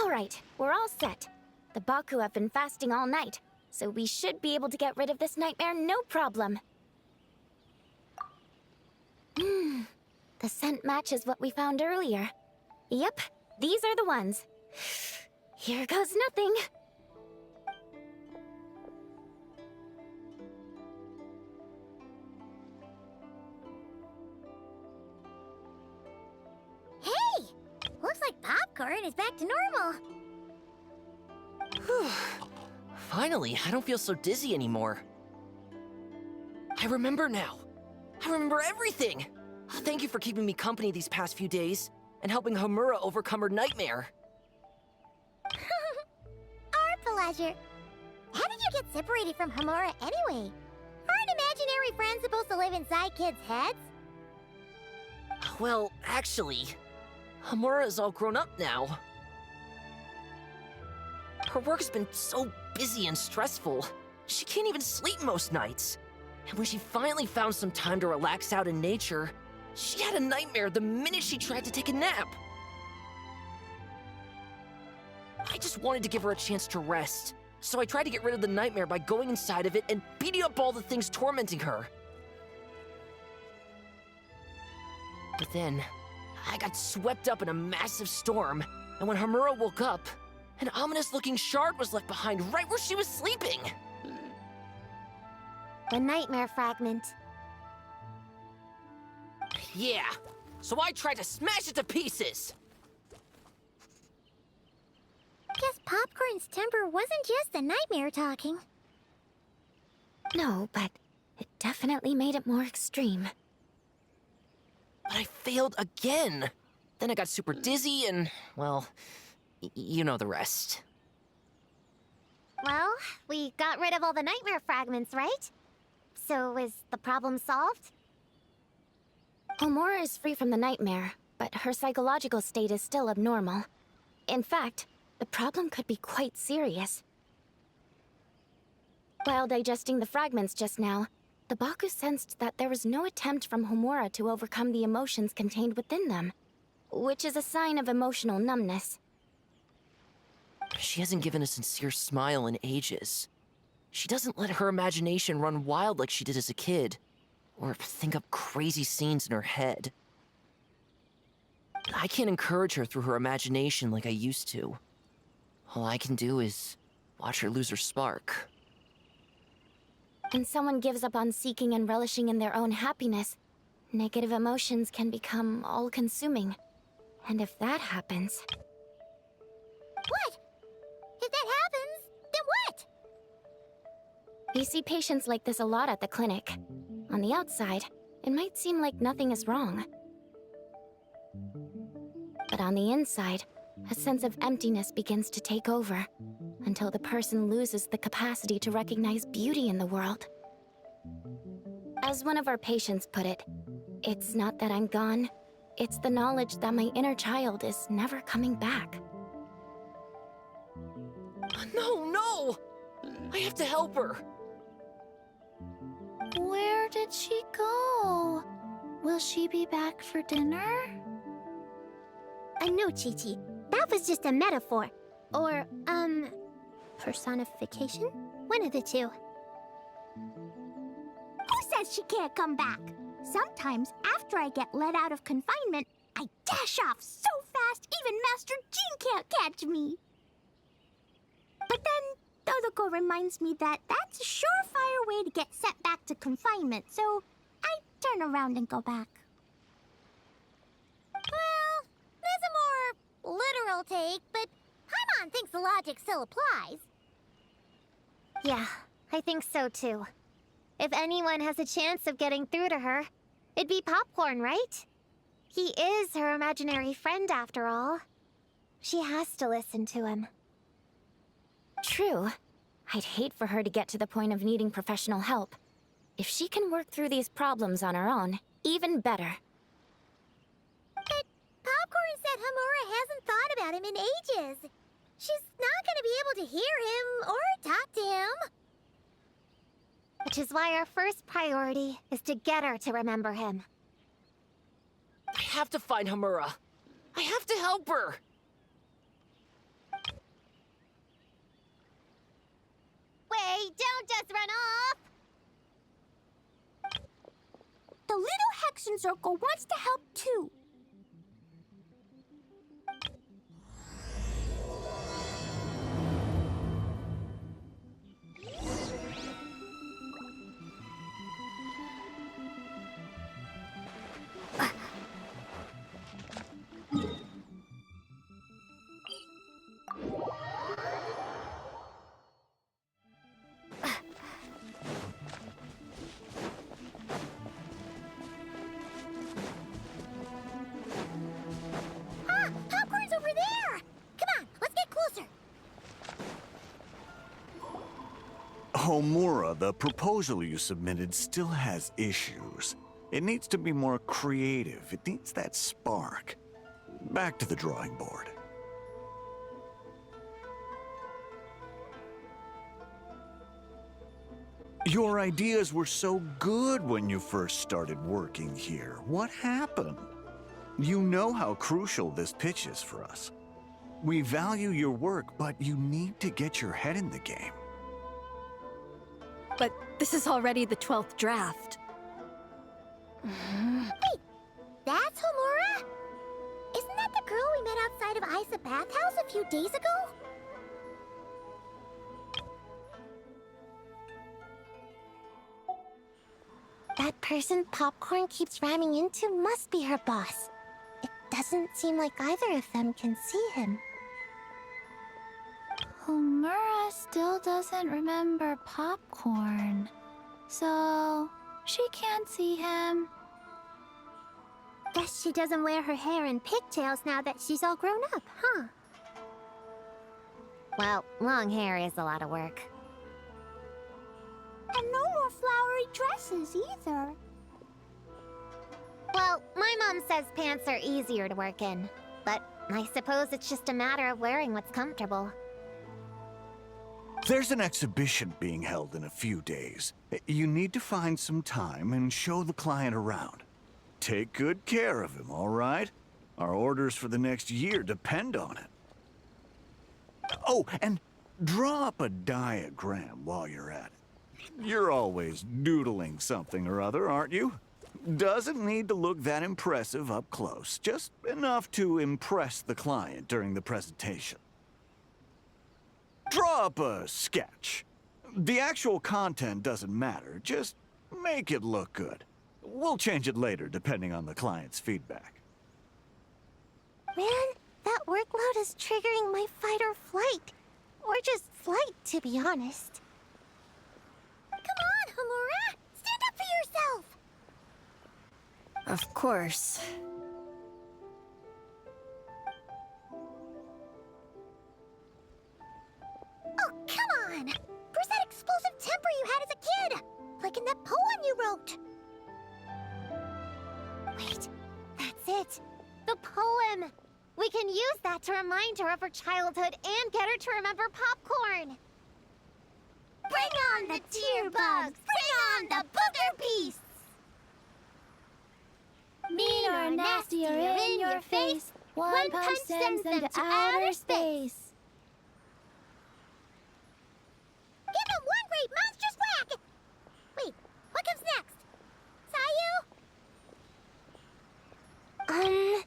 Alright, we're all set. The Baku have been fasting all night, so we should be able to get rid of this nightmare no problem. The scent matches what we found earlier. Yep, these are the ones. Here goes nothing. Hey! Looks like popcorn is back to normal. Finally, I don't feel so dizzy anymore. I remember now. I remember everything! Thank you for keeping me company these past few days, and helping Homura overcome her nightmare. Our pleasure. How did you get separated from Homura anyway? Aren't imaginary friends supposed to live inside kids' heads? Well, actually, Homura is all grown up now. Her work's been so busy and stressful, she can't even sleep most nights. And when she finally found some time to relax out in nature, she had a nightmare the minute she tried to take a nap. I just wanted to give her a chance to rest, so I tried to get rid of the nightmare by going inside of it and beating up all the things tormenting her. But then, I got swept up in a massive storm, and when Homura woke up, an ominous-looking shard was left behind right where she was sleeping. The nightmare fragment. Yeah, so I tried to smash it to pieces. Guess Popcorn's temper wasn't just the nightmare talking. No, but it definitely made it more extreme. But I failed again. Then I got super dizzy and, well, you know the rest. Well, we got rid of all the nightmare fragments, right? So is the problem solved? Homura is free from the nightmare, but her psychological state is still abnormal. In fact, the problem could be quite serious. While digesting the fragments just now, the Baku sensed that there was no attempt from Homura to overcome the emotions contained within them, which is a sign of emotional numbness. She hasn't given a sincere smile in ages. She doesn't let her imagination run wild like she did as a kid, or think up crazy scenes in her head. I can't encourage her through her imagination like I used to. All I can do is watch her lose her spark. When someone gives up on seeking and relishing in their own happiness, negative emotions can become all-consuming. And if that happens... What? If that happens, then what? We see patients like this a lot at the clinic. On the outside, it might seem like nothing is wrong. But on the inside, a sense of emptiness begins to take over, until the person loses the capacity to recognize beauty in the world. As one of our patients put it, it's not that I'm gone, it's the knowledge that my inner child is never coming back. No! I have to help her! Where did she go? Will she be back for dinner? No, Chi-Chi. That was just a metaphor. Or, personification? One of the two. Who says she can't come back? Sometimes, after I get let out of confinement, I dash off so fast even Master Jean can't catch me. But then, Todoko reminds me that that's a surefire way to get sent back to confinement, so I turn around and go back. Well, there's a more literal take, but Paimon thinks the logic still applies. Yeah, I think so too. If anyone has a chance of getting through to her, it'd be Popcorn, right? He is her imaginary friend after all. She has to listen to him. True. I'd hate for her to get to the point of needing professional help. If she can work through these problems on her own, even better. But Popcorn said Homura hasn't thought about him in ages. She's not gonna be able to hear him or talk to him. Which is why our first priority is to get her to remember him. I have to find Homura. I have to help her! Hey, don't just run off! The little Hexen Circle wants to help too. Popcorn's over there! Come on, let's get closer. Homura, the proposal you submitted still has issues. It needs to be more creative. It needs that spark. Back to the drawing board. Your ideas were so good when you first started working here. What happened? You know how crucial this pitch is for us. We value your work, but you need to get your head in the game. But this is already the 12th draft. Wait, that's Homura? Isn't that the girl we met outside of Isa Bathhouse a few days ago? That person Popcorn keeps ramming into must be her boss. It doesn't seem like either of them can see him. Homura still doesn't remember Popcorn. So, she can't see him. Guess she doesn't wear her hair in pigtails now that she's all grown up, huh? Well, long hair is a lot of work. And no more flowery dresses either. Well, my mom says pants are easier to work in. But I suppose it's just a matter of wearing what's comfortable. There's an exhibition being held in a few days. You need to find some time and show the client around. Take good care of him, all right? Our orders for the next year depend on it. Oh, and draw up a diagram while you're at it. You're always doodling something or other, aren't you? Doesn't need to look that impressive up close, just enough to impress the client during the presentation. Draw up a sketch. The actual content doesn't matter, just make it look good. We'll change it later, depending on the client's feedback. Man, that workload is triggering my fight or flight. Or just flight, to be honest. Come on, Homura! Stand up for yourself! Of course. Oh, come on! Where's that explosive temper you had as a kid? Like in that poem you wrote. Wait, that's it. The poem! We can use that to remind her of her childhood and get her to remember Popcorn. Bring on the tear bugs! Bring on the booger beasts! Mean or nasty or in your face, one punch sends them to outer space. Give them one great monstrous whack! Wait, what comes next? Sayu?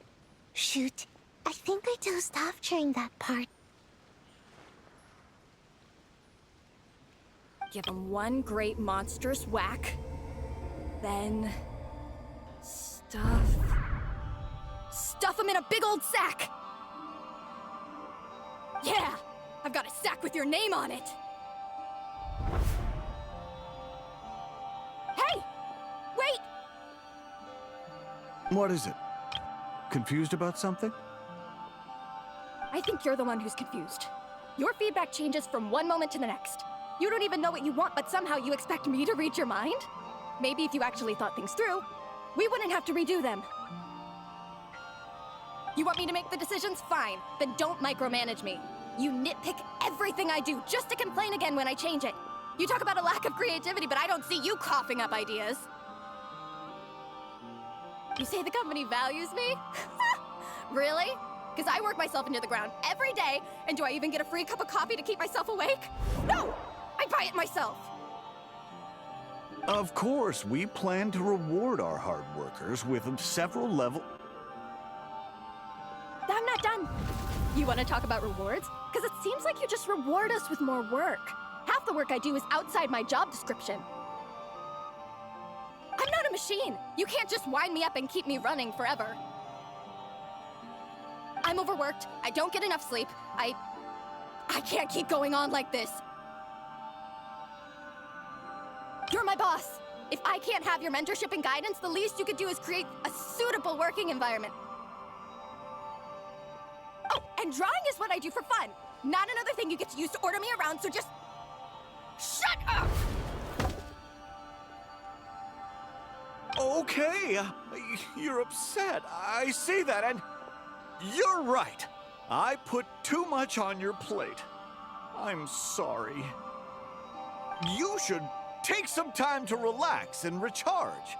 Shoot. I think I dozed off during that part. Give him one great monstrous whack. Then... Stuff him in a big old sack! Yeah! I've got a sack with your name on it! Hey! Wait! What is it? Confused about something? I think you're the one who's confused. Your feedback changes from one moment to the next. You don't even know what you want, but somehow you expect me to read your mind? Maybe if you actually thought things through, we wouldn't have to redo them. You want me to make the decisions? Fine. Then don't micromanage me. You nitpick everything I do just to complain again when I change it. You talk about a lack of creativity, but I don't see you coughing up ideas. You say the company values me? Really? Because I work myself into the ground every day, and do I even get a free cup of coffee to keep myself awake? No! I buy it myself! Of course, we plan to reward our hard workers with several level... I'm not done. You want to talk about rewards? Because it seems like you just reward us with more work. Half the work I do is outside my job description. I'm not a machine. You can't just wind me up and keep me running forever. I'm overworked. I don't get enough sleep. I can't keep going on like this. You're my boss. If I can't have your mentorship and guidance, the least you could do is create a suitable working environment. Oh, and drawing is what I do for fun. Not another thing you get to use to order me around, so just... shut up! Okay, you're upset. I see that, and you're right. I put too much on your plate. I'm sorry. You should take some time to relax and recharge.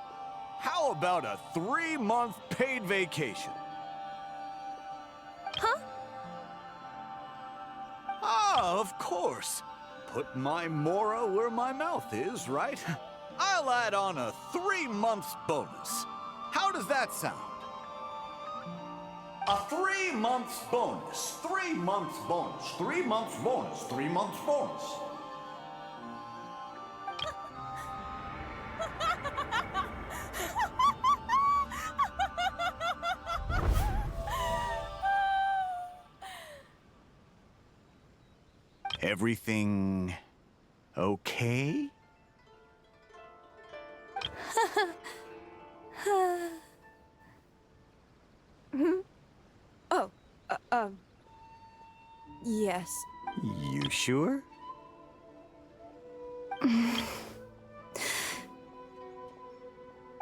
How about a 3-month paid vacation? Huh? Ah, of course. Put my mora where my mouth is, right? I'll add on a 3-month bonus. How does that sound? A 3-month bonus. 3 months bonus. 3 months bonus. 3 months bonus. Everything okay? Oh, yes. You sure?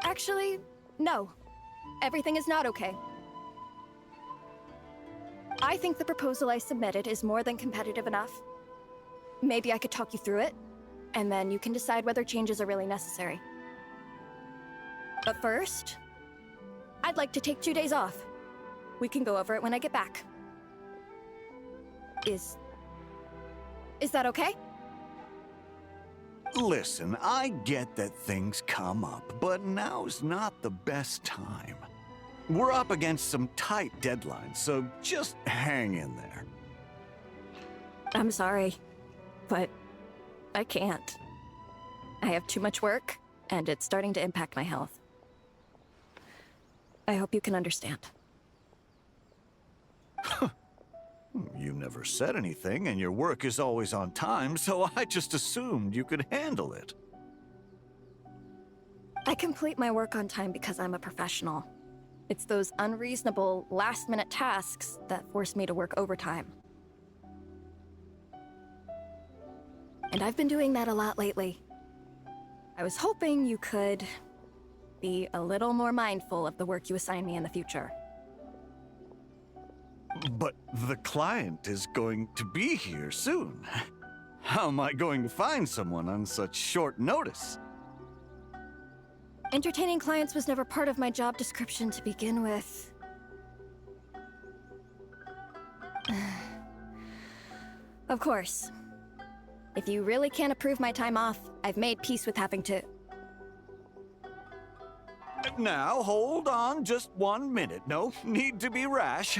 Actually, no. Everything is not okay. I think the proposal I submitted is more than competitive enough. Maybe I could talk you through it, and then you can decide whether changes are really necessary. But first, I'd like to take 2 days off. We can go over it when I get back. Is that okay? Listen, I get that things come up, but now's not the best time. We're up against some tight deadlines, so just hang in there. I'm sorry, but I can't. I have too much work, and it's starting to impact my health. I hope you can understand. You never said anything, and your work is always on time, so I just assumed you could handle it. I complete my work on time because I'm a professional. It's those unreasonable, last-minute tasks that force me to work overtime. And I've been doing that a lot lately. I was hoping you could be a little more mindful of the work you assign me in the future. But the client is going to be here soon. How am I going to find someone on such short notice? Entertaining clients was never part of my job description to begin with. Of course. If you really can't approve my time off, I've made peace with having to... Now, hold on just 1 minute. No need to be rash.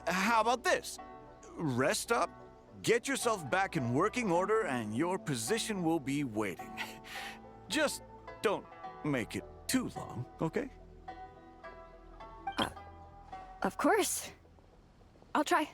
How about this? Rest up, get yourself back in working order, and your position will be waiting. Just don't make it too long, okay? Of course. I'll try.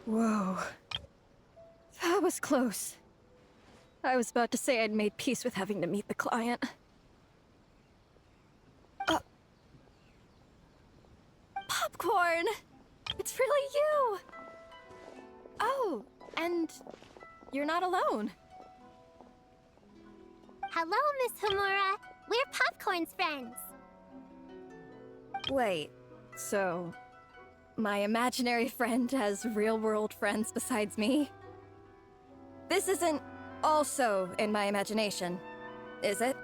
Whoa. That was close. I was about to say I'd made peace with having to meet the client. Popcorn! It's really you! Oh, and you're not alone. Hello, Miss Homura. We're Popcorn's friends. Wait, so... my imaginary friend has real-world friends besides me? This isn't also in my imagination, is it?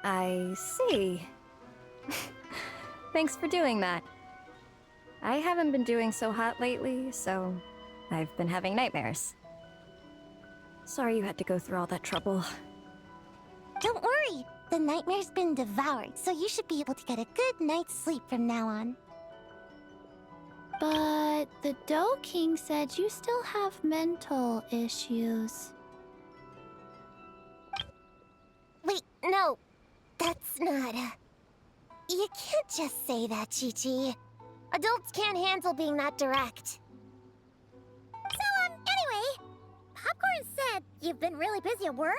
I see. Thanks for doing that. I haven't been doing so hot lately, so I've been having nightmares. Sorry you had to go through all that trouble. Don't worry. The nightmare's been devoured, so you should be able to get a good night's sleep from now on. But the Dough King said you still have mental issues. Wait, no. That's not... You can't just say that, Chi-Chi. Adults can't handle being that direct. So, anyway, Popcorn said you've been really busy at work?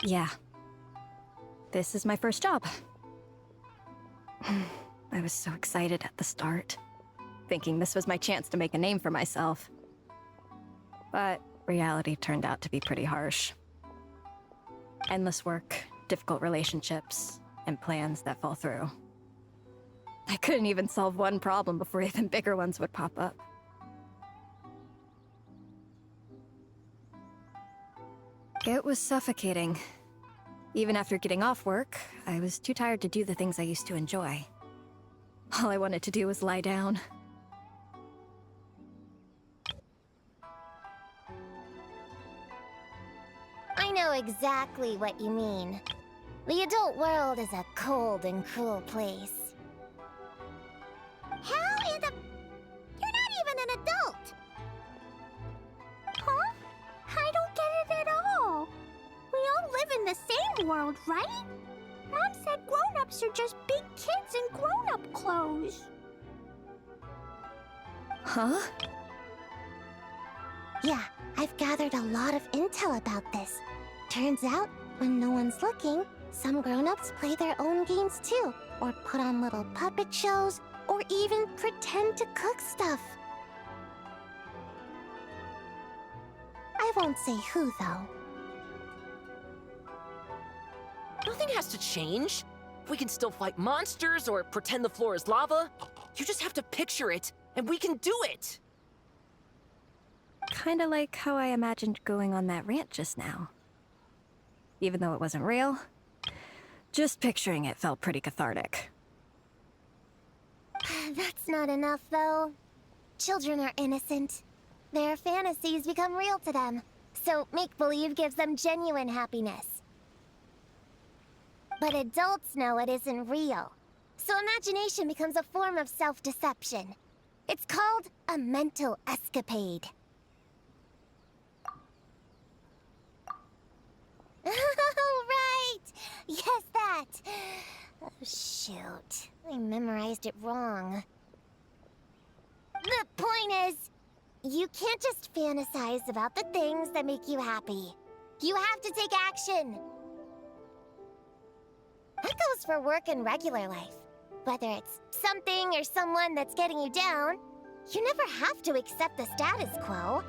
Yeah. This is my first job. I was so excited at the start, thinking this was my chance to make a name for myself. But reality turned out to be pretty harsh. Endless work, difficult relationships, and plans that fall through. I couldn't even solve one problem before even bigger ones would pop up. It was suffocating. Even after getting off work, I was too tired to do the things I used to enjoy. All I wanted to do was lie down. I know exactly what you mean. The adult world is a cold and cruel place. How in the... You're not even an adult! Huh? I don't get it at all. We all live in the same world, right? Mom said grown-ups are just big kids in grown-up clothes. Huh? Yeah, I've gathered a lot of intel about this. Turns out, when no one's looking, some grown-ups play their own games too, or put on little puppet shows, or even pretend to cook stuff. I won't say who, though. Nothing has to change. We can still fight monsters or pretend the floor is lava. You just have to picture it, and we can do it! Kinda like how I imagined going on that rant just now. Even though it wasn't real, just picturing it felt pretty cathartic. That's not enough, though. Children are innocent. Their fantasies become real to them, so make-believe gives them genuine happiness. But adults know it isn't real, so imagination becomes a form of self-deception. It's called a mental escapade. Oh, right! Yes, that! Oh, shoot. I memorized it wrong. The point is, you can't just fantasize about the things that make you happy. You have to take action! That goes for work and regular life. Whether it's something or someone that's getting you down, you never have to accept the status quo.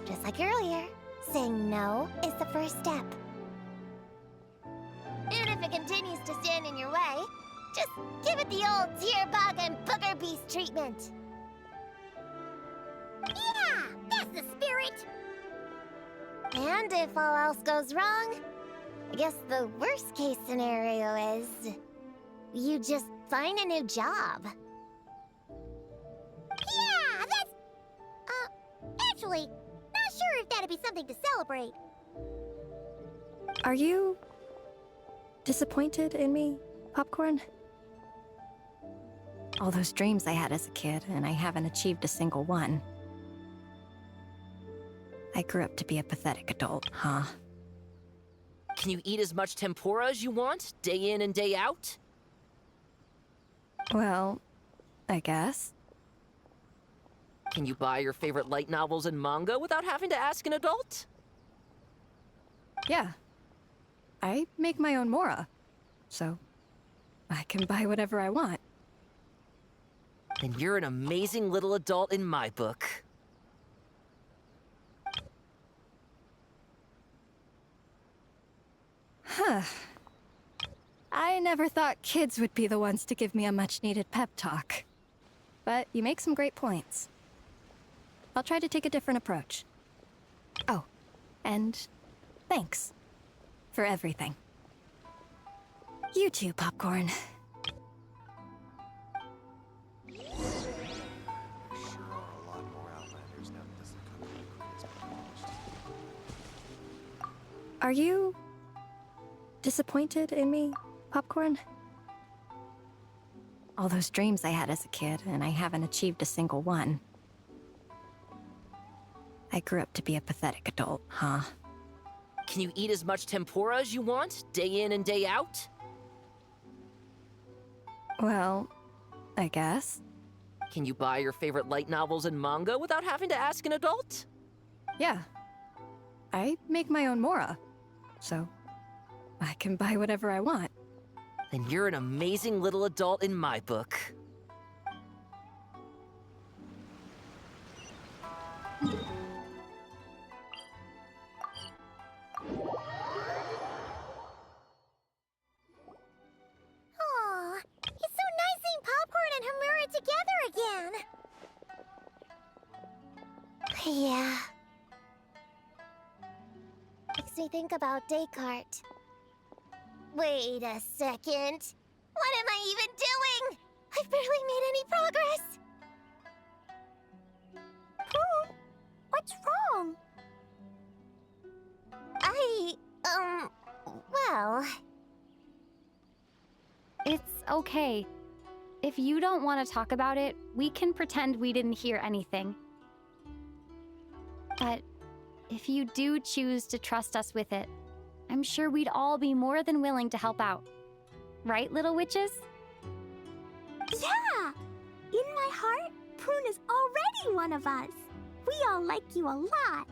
Just like earlier, saying no is the first step. And if it continues to stand in your way, just give it the old tear bug and booger beast treatment. Yeah, that's the spirit! And if all else goes wrong, I guess the worst case scenario is you just find a new job. Yeah, that's... actually, not sure if that'd be something to celebrate. Are you disappointed in me, Popcorn? All those dreams I had as a kid, and I haven't achieved a single one. I grew up to be a pathetic adult, huh? Can you eat as much tempura as you want, day in and day out? Well, I guess. Can you buy your favorite light novels and manga without having to ask an adult? Yeah. I make my own mora, so I can buy whatever I want. Then you're an amazing little adult in my book. Huh. I never thought kids would be the ones to give me a much-needed pep talk. but you make some great points. I'll try to take a different approach. Oh, and thanks for everything. You too, Popcorn. Are you disappointed in me, Popcorn? All those dreams I had as a kid, and I haven't achieved a single one. I grew up to be a pathetic adult, huh? Can you eat as much tempura as you want, day in and day out? Well, I guess. Can you buy your favorite light novels and manga without having to ask an adult? Yeah. I make my own mora, so I can buy whatever I want. Then you're an amazing little adult in my book. Aw, it's so nice seeing Popcorn and Hamura together again. Yeah. Makes me think about Descartes. Wait a second. What am I even doing? I've barely made any progress. Prune, what's wrong? Well... It's okay. If you don't want to talk about it, we can pretend we didn't hear anything. But if you do choose to trust us with it, I'm sure we'd all be more than willing to help out. Right, little witches? Yeah! In my heart, Prune is already one of us. We all like you a lot.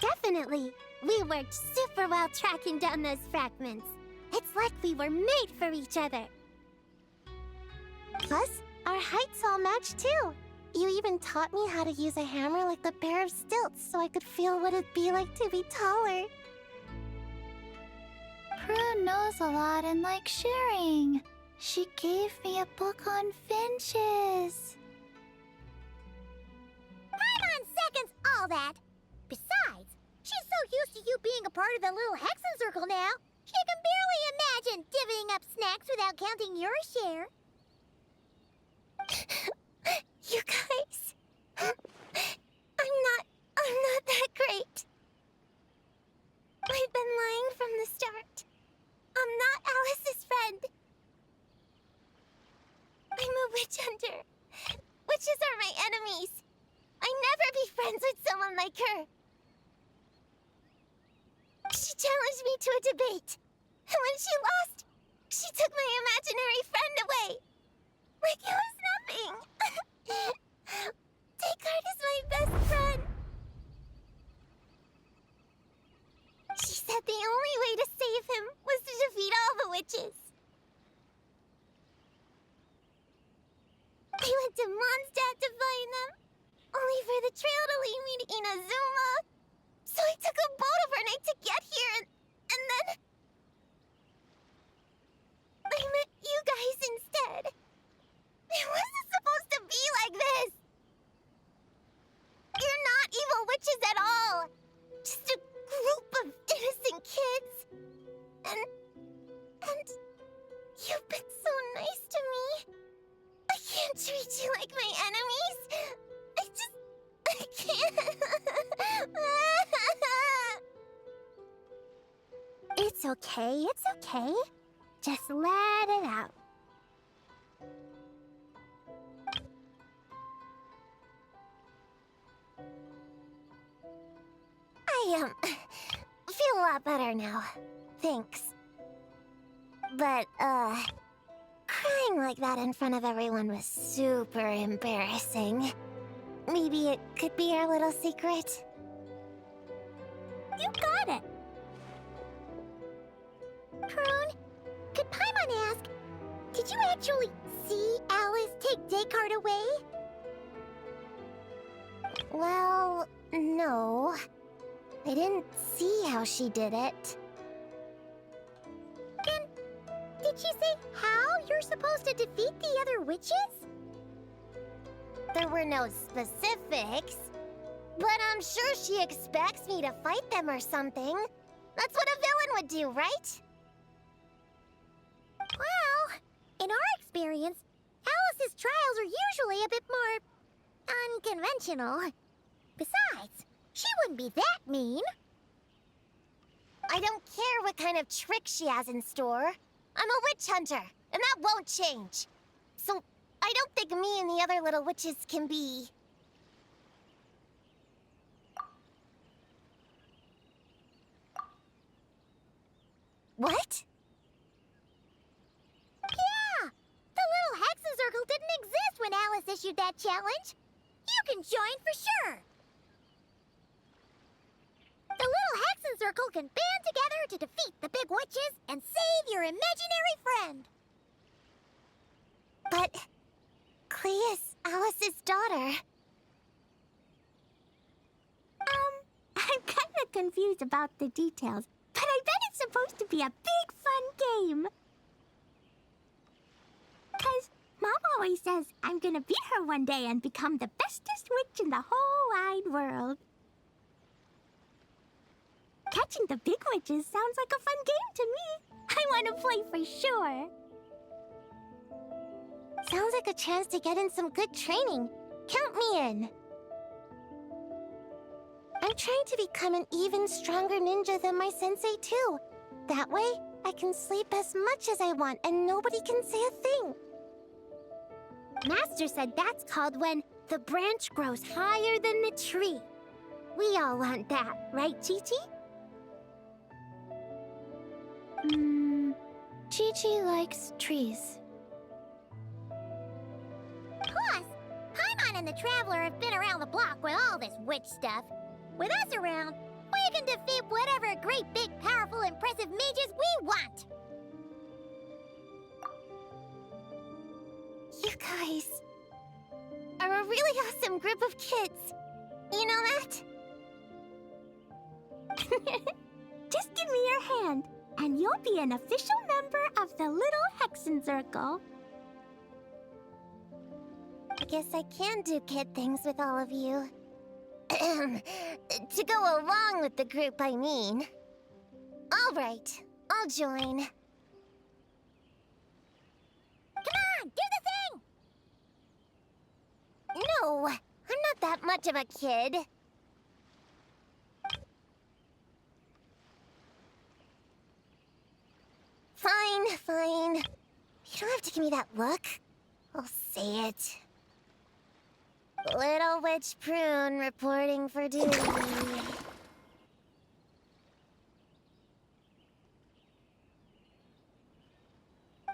Definitely. We worked super well tracking down those fragments. It's like we were made for each other. Plus, our heights all match too. You even taught me how to use a hammer like the pair of stilts so I could feel what it'd be like to be taller. Prune knows a lot and likes sharing. She gave me a book on finches. Paimon seconds all that. Besides, she's so used to you being a part of the little Hexen Circle now, she can barely imagine divvying up snacks without counting your share. You guys, I'm not that great. I've been lying from the start. I'm not Alice's friend. I'm a witch hunter. Witches are my enemies. I'd never be friends with someone like her. She challenged me to a debate, and when she lost, she took my imaginary friend away. Like it was nothing. Descartes is my best friend. She said the only way to save him was to defeat all the witches. I went to Mondstadt to find them, only for the trail to lead me to Inazuma. So I took a boat overnight to get here, and then... I met you guys instead. It wasn't supposed to be like this. You're not evil witches at all. Just a group of innocent kids. And you've been so nice to me. I can't treat you like my enemies. I can't. It's okay, it's okay. Just let it out. I feel a lot better now. Thanks. But, crying like that in front of everyone was super embarrassing. Maybe it could be our little secret? You got it. Prune, could Paimon ask, did you actually see Alice take Descartes away? Well, no. I didn't see how she did it. Then, did Did she say how you're supposed to defeat the other witches? There were no specifics, but I'm sure she expects me to fight them or something. That's what a villain would do, right? Well, in our experience, Alice's trials are usually a bit more unconventional. Besides, she wouldn't be that mean. I don't care what kind of trick she has in store. I'm a witch hunter, and that won't change. So, I don't think me and the other little witches can be... What? Yeah! The little Hexen Circle didn't exist when Alice issued that challenge. You can join for sure. The little Hexen Circle can band together to defeat the big witches and save your imaginary friend. But... Clea's Alice's daughter. I'm kind of confused about the details, but I bet it's supposed to be a big fun game. 'Cause Mom always says I'm gonna beat her one day and become the bestest witch in the whole wide world. Catching the big witches sounds like a fun game to me. I want to play for sure. Sounds like a chance to get in some good training. Count me in. I'm trying to become an even stronger ninja than my sensei, too. That way, I can sleep as much as I want and nobody can say a thing. Master said that's called when the branch grows higher than the tree. We all want that, right, Chi-Chi? Chi-Chi likes trees. Plus, Paimon and the Traveler have been around the block with all this witch stuff. With us around, we can defeat whatever great, big, powerful, impressive mages we want. You guys are a really awesome group of kids. You know that? Just give me your hand, and you'll be an official member of the Little Hexen Circle. I guess I can do kid things with all of you. To go along with the group, I mean. All right, I'll join. Come on, do the thing! No, I'm not that much of a kid. Fine, fine. You don't have to give me that look. I'll say it. Little Witch Prune reporting for duty.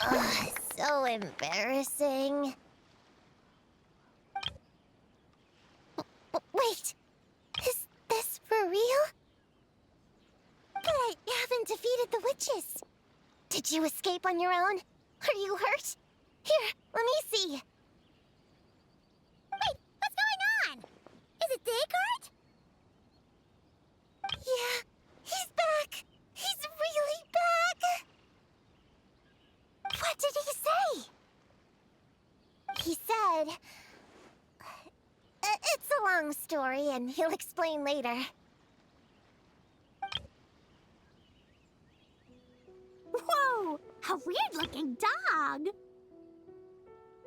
Ugh, so embarrassing. Wait, is this for real? But I haven't defeated the witches. Did you escape on your own? Are you hurt? Here, let me see. Wait, what's going on? Is it Descartes? Yeah, he's back. He's really back. What did he say? He said... it's a long story, and he'll explain later. Whoa, a weird-looking dog.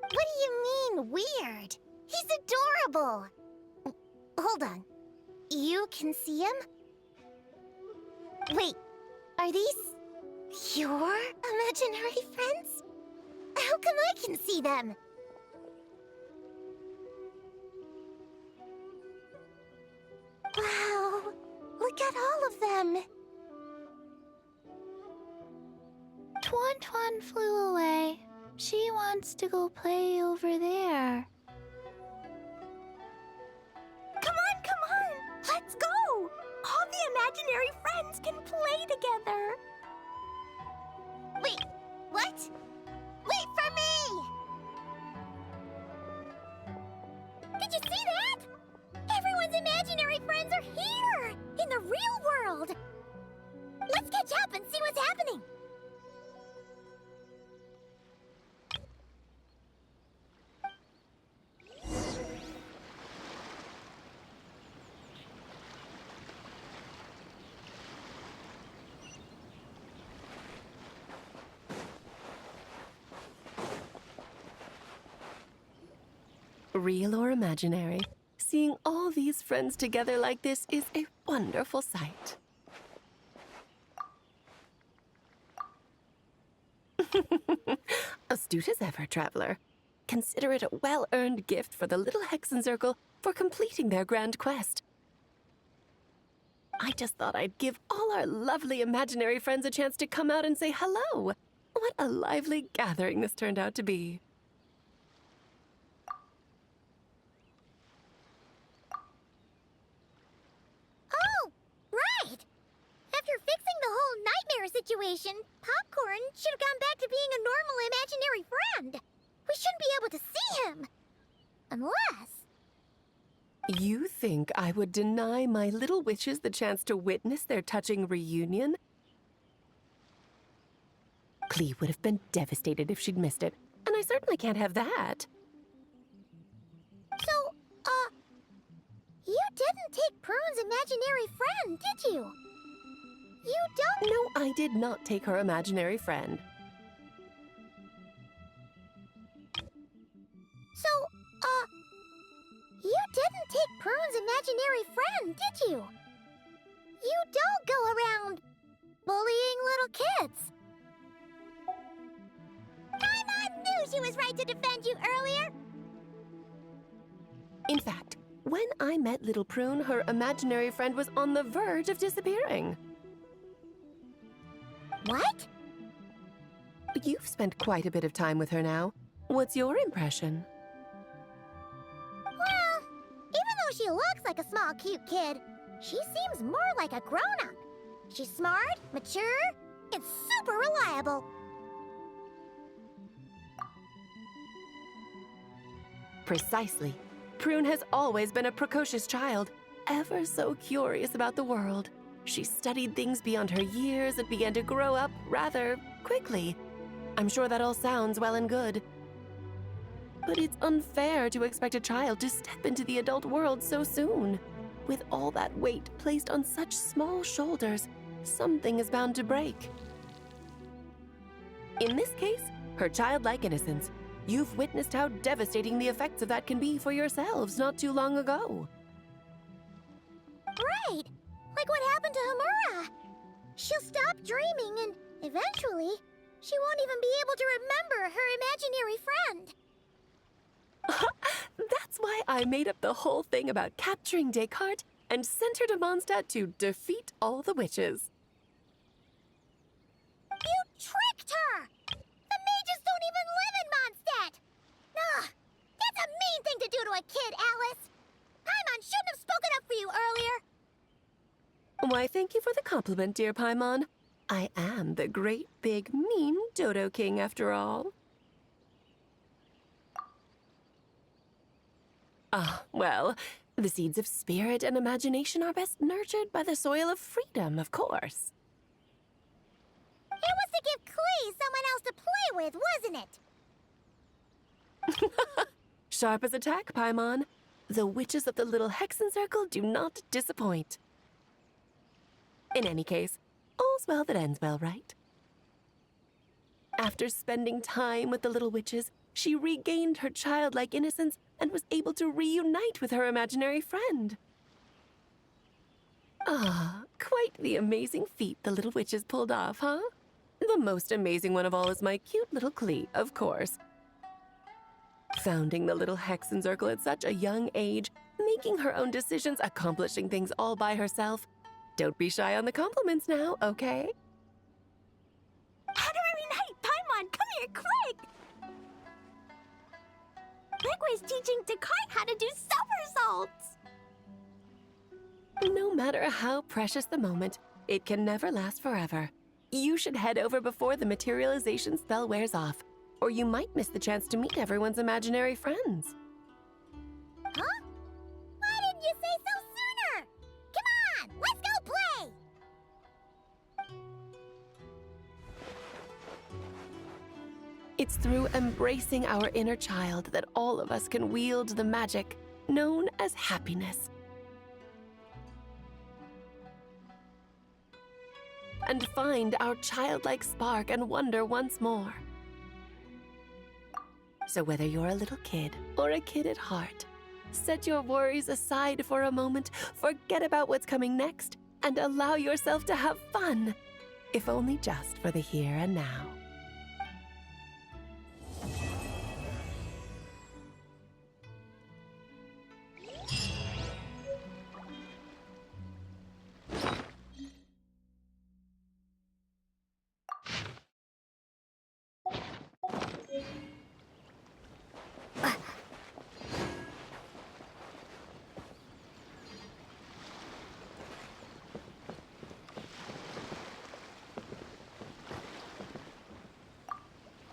What do you mean, weird? He's adorable. Hold on. You can see him? Wait, are these your imaginary friends? How come I can see them? Wow, look at all of them. Tuan flew away. She wants to go play over there. Come on! Let's go! All the imaginary friends can play together. Wait, what? Wait for me! Did you see that? Everyone's imaginary friends are here! In the real world! Let's catch up and see what's happening! real or imaginary, seeing all these friends together like this is a wonderful sight. Astute as ever, traveler. Consider it a well-earned gift for the little Hexen Circle for completing their grand quest. I just thought I'd give all our lovely imaginary friends a chance to come out and say hello. What a lively gathering this turned out to be. Oh, right! After fixing the whole nightmare situation, Popcorn should have gone back to being a normal imaginary friend. We shouldn't be able to see him. Unless... You think I would deny my little witches the chance to witness their touching reunion? Clee would have been devastated if she'd missed it, and I certainly can't have that. So, you didn't take Prune's imaginary friend, did you? You don't... No, I did not take her imaginary friend. So, you didn't take Prune's imaginary friend, did you? You don't go around bullying little kids. Paimon knew she was right to defend you earlier. In fact, when I met little Prune, her imaginary friend was on the verge of disappearing. What? You've spent quite a bit of time with her now. What's your impression? Well, even though she looks like a small, cute kid, she seems more like a grown-up. She's smart, mature, and super reliable. Precisely. Prune has always been a precocious child, ever so curious about the world. She studied things beyond her years and began to grow up rather quickly. I'm sure that all sounds well and good. But it's unfair to expect a child to step into the adult world so soon. With all that weight placed on such small shoulders, something is bound to break. In this case, her childlike innocence. You've witnessed how devastating the effects of that can be for yourselves not too long ago. Right! Like what happened to Hamura. She'll stop dreaming and eventually, she won't even be able to remember her imaginary friend. That's why I made up the whole thing about capturing Descartes and sent her to Mondstadt to defeat all the witches. You tricked her! The mages don't even live in Mondstadt! Ugh, that's a mean thing to do to a kid, Alice! Paimon shouldn't have spoken up for you earlier! Why, thank you for the compliment, dear Paimon. I am the great, big, mean Dodo King, after all. Ah, well, the seeds of spirit and imagination are best nurtured by the soil of freedom, of course. It was to give Clee someone else to play with, wasn't it? Sharp as a tack, Paimon. The witches of the little Hexen Circle do not disappoint. In any case, all's well that ends well, right? After spending time with the little witches, she regained her childlike innocence and was able to reunite with her imaginary friend. Ah, quite the amazing feat the little witches pulled off, huh? The most amazing one of all is my cute little Clee, of course. Founding the little Hexen Circle at such a young age, making her own decisions, accomplishing things all by herself. Don't be shy on the compliments now, okay? Honorary Knight, Paimon, come here quick! Likewise teaching Descartes how to do somersaults! No matter how precious the moment, it can never last forever. You should head over before the materialization spell wears off, or you might miss the chance to meet everyone's imaginary friends. Huh? Why didn't you say so sooner? Come on, let's go play! It's through embracing our inner child that all of us can wield the magic known as happiness. And find our childlike spark and wonder once more. So whether you're a little kid or a kid at heart, set your worries aside for a moment, forget about what's coming next, and allow yourself to have fun, if only just for the here and now.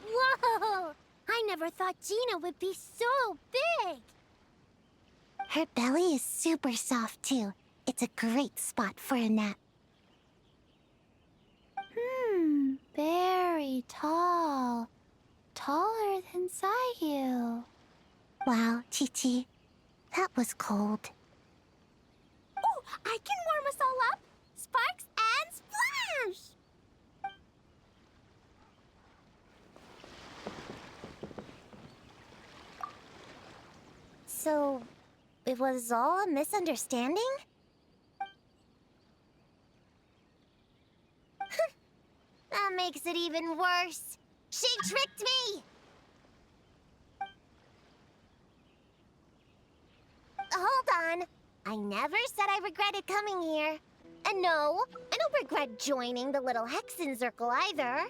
Whoa! I never thought Gina would be so big. Her belly is super soft, too. It's a great spot for a nap. Very tall. Taller than Sayu. Wow, Chi-Chi. That was cold. Oh, I can warm us all up! Sparks and splash! So, it was all a misunderstanding? That makes it even worse. She tricked me! Hold on. I never said I regretted coming here. And no, I don't regret joining the little Hexen Circle either.